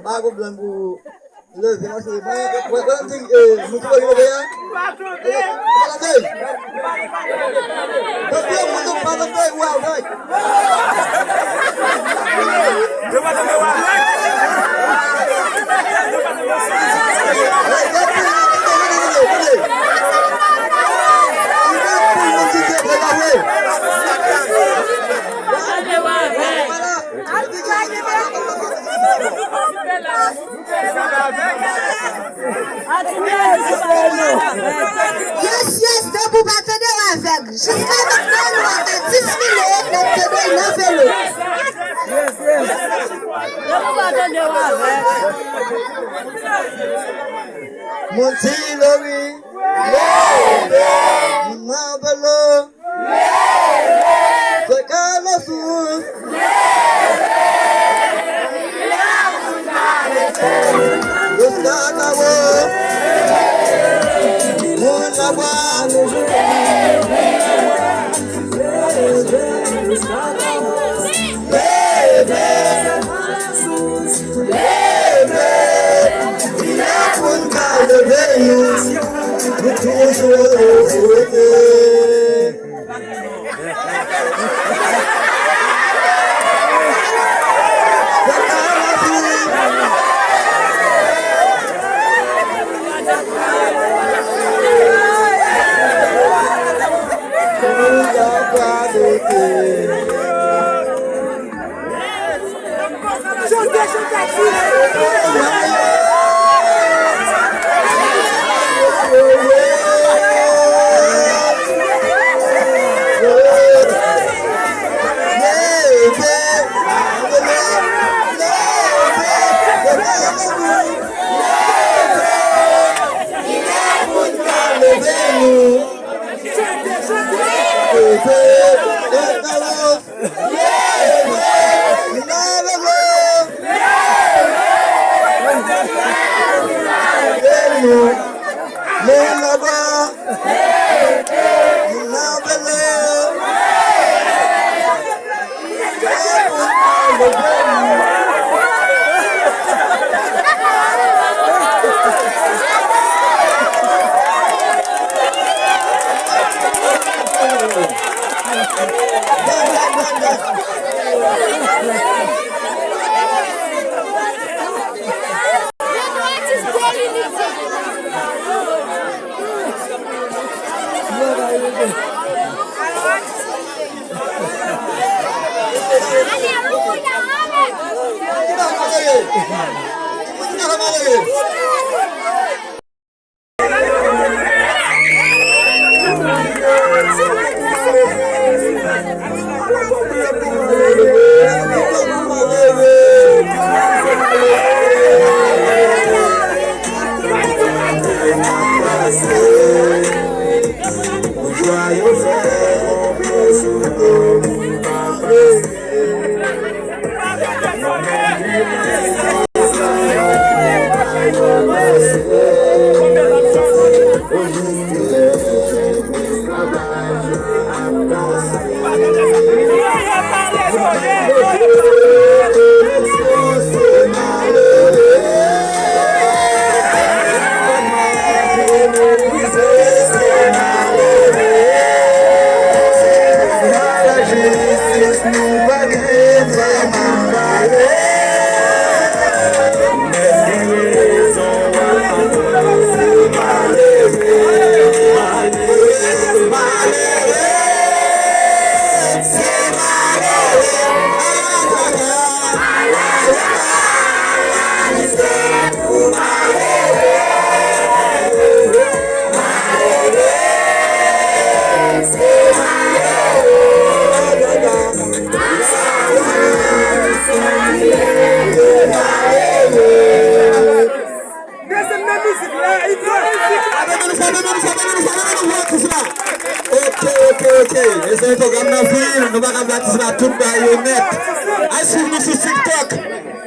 Mago Blanco. Le c'est moi c'est voilà un thing mutu bagi le ya. Voilà thing. Tapi mutu pada thing wow thing. Yes, debout, battez avec. Jusqu'à maintenant, nous avons 10 000 euros, Monty Lori, Mabalo, Zakalasus, Gustavo, Munawa, Esse é o programa na vida, não vai acabar de ser tudo da Ionet. Aí se no TikTok.